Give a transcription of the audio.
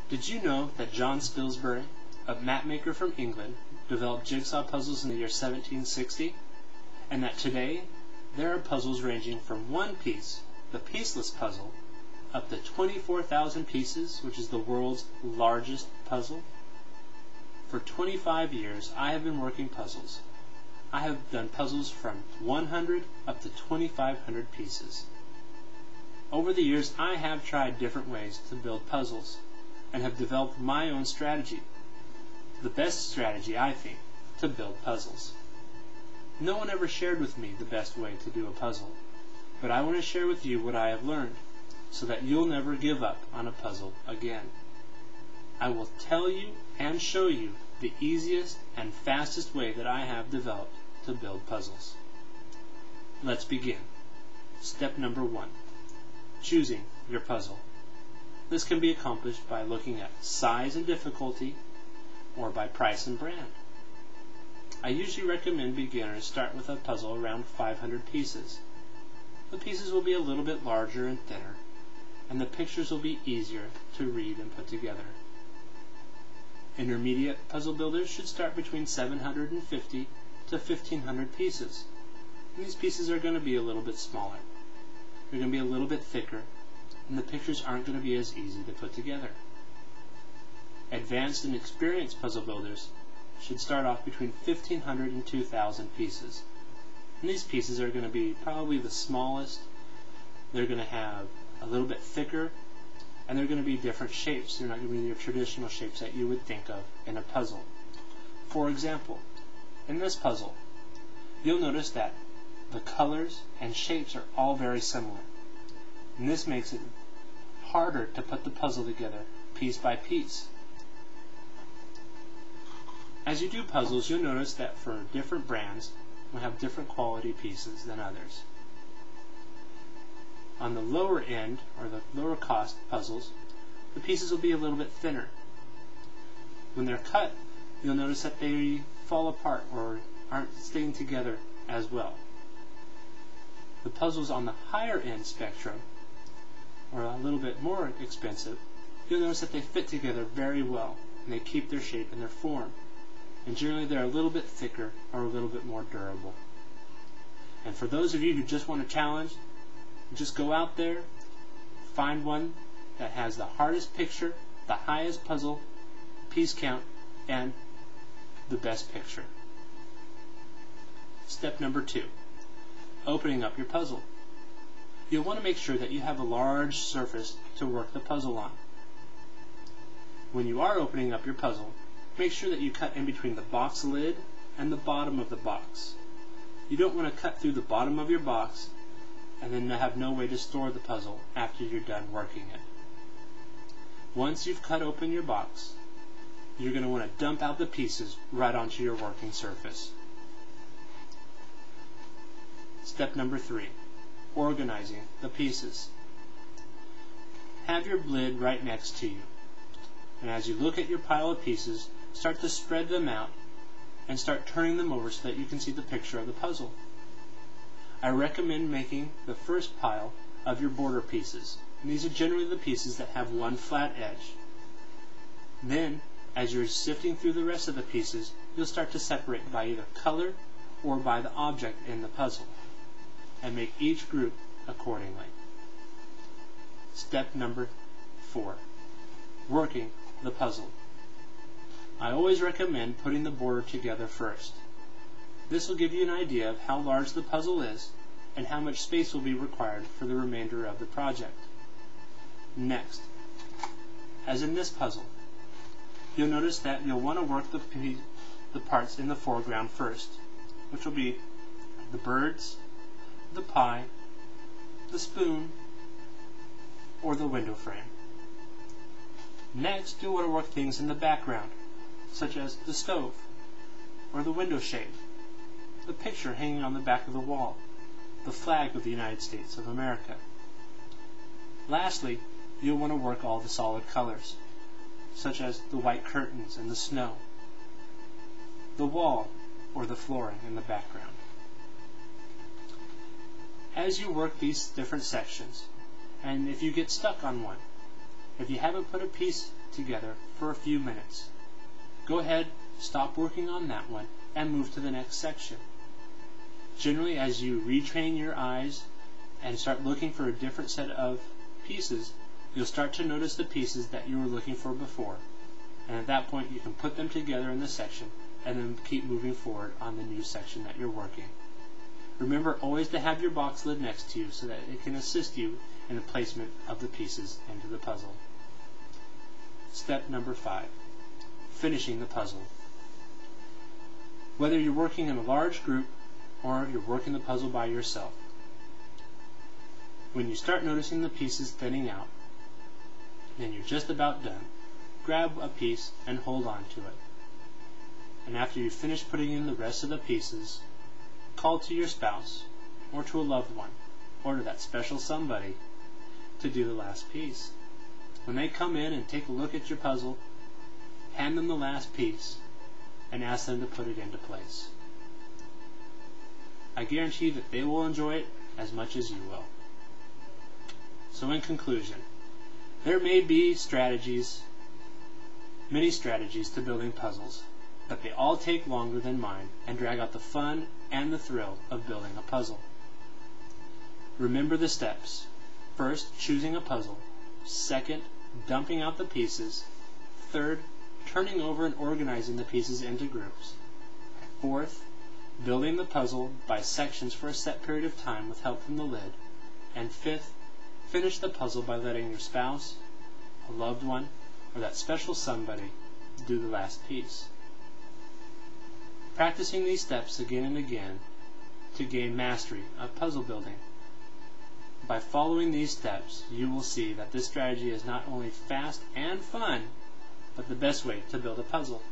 Did you know that John Spilsbury, a mapmaker from England, developed jigsaw puzzles in the year 1760? And that today, there are puzzles ranging from one piece, the piece-less puzzle, up to 24,000 pieces, which is the world's largest puzzle? For 25 years, I have been working puzzles. I have done puzzles from 100 up to 2,500 pieces. Over the years, I have tried different ways to build puzzles and have developed my own strategy. The best strategy, I think, to build puzzles. No one ever shared with me the best way to do a puzzle, but I want to share with you what I have learned so that you'll never give up on a puzzle again. I will tell you and show you the easiest and fastest way that I have developed to build puzzles. Let's begin. Step number 1. Choosing your puzzle. This can be accomplished by looking at size and difficulty or by price and brand. I usually recommend beginners start with a puzzle around 500 pieces. The pieces will be a little bit larger and thinner, and the pictures will be easier to read and put together. Intermediate puzzle builders should start between 750 to 1,500 pieces. And these pieces are going to be a little bit smaller. They're going to be a little bit thicker, and the pictures aren't going to be as easy to put together. Advanced and experienced puzzle builders should start off between 1,500 and 2,000 pieces. And these pieces are going to be probably the smallest. They're going to have a little bit thicker, and they're going to be different shapes. They're not going to be your traditional shapes that you would think of in a puzzle. For example, in this puzzle, you'll notice that the colors and shapes are all very similar. And this makes it harder to put the puzzle together piece by piece. As you do puzzles, you'll notice that for different brands, will have different quality pieces than others. On the lower end, or the lower cost puzzles, the pieces will be a little bit thinner. When they're cut, you'll notice that they fall apart or aren't staying together as well. The puzzles on the higher end spectrum, or a little bit more expensive, you'll notice that they fit together very well, and they keep their shape and their form. And generally they're a little bit thicker or a little bit more durable. And for those of you who just want a challenge, just go out there, find one that has the hardest picture, the highest puzzle, piece count, and the best picture. Step number 2. Opening up your puzzle. You'll want to make sure that you have a large surface to work the puzzle on. When you are opening up your puzzle, make sure that you cut in between the box lid and the bottom of the box. You don't want to cut through the bottom of your box and then have no way to store the puzzle after you're done working it. Once you've cut open your box, you're going to want to dump out the pieces right onto your working surface. Step number 3. Organizing the pieces. Have your lid right next to you. And as you look at your pile of pieces, start to spread them out and start turning them over so that you can see the picture of the puzzle. I recommend making the first pile of your border pieces. And these are generally the pieces that have one flat edge. Then, as you're sifting through the rest of the pieces, you'll start to separate by either color or by the object in the puzzle, and make each group accordingly. Step number 4. Working the puzzle. I always recommend putting the border together first. This will give you an idea of how large the puzzle is and how much space will be required for the remainder of the project. Next, as in this puzzle, you'll notice that you'll want to work the parts in the foreground first, which will be the birds, the pie, the spoon, or the window frame. Next, you'll want to work things in the background, such as the stove, or the window shade, the picture hanging on the back of the wall, the flag of the United States of America. Lastly, you'll want to work all the solid colors, such as the white curtains and the snow, the wall, or the flooring in the background. As you work these different sections, and if you get stuck on one, If you haven't put a piece together for a few minutes, go ahead, stop working on that one, and move to the next section. Generally, as you retrain your eyes and start looking for a different set of pieces, you'll start to notice the pieces that you were looking for before. And at that point, you can put them together in the section and then keep moving forward on the new section that you're working. Remember always to have your box lid next to you so that it can assist you in the placement of the pieces into the puzzle. Step number 5, finishing the puzzle. Whether you're working in a large group or you're working the puzzle by yourself, when you start noticing the pieces thinning out, then you're just about done. Grab a piece and hold on to it. And after you finish putting in the rest of the pieces, call to your spouse or to a loved one or to that special somebody to do the last piece. When they come in and take a look at your puzzle, hand them the last piece and ask them to put it into place. I guarantee that they will enjoy it as much as you will. So in conclusion, there may be many strategies to building puzzles, but they all take longer than mine and drag out the fun and the thrill of building a puzzle. Remember the steps. First, choosing a puzzle. Second, dumping out the pieces. Third, turning over and organizing the pieces into groups. Fourth, building the puzzle by sections for a set period of time with help from the lid. And fifth, finish the puzzle by letting your spouse, a loved one, or that special somebody do the last piece. Practicing these steps again and again to gain mastery of puzzle building. By following these steps, you will see that this strategy is not only fast and fun, but the best way to build a puzzle.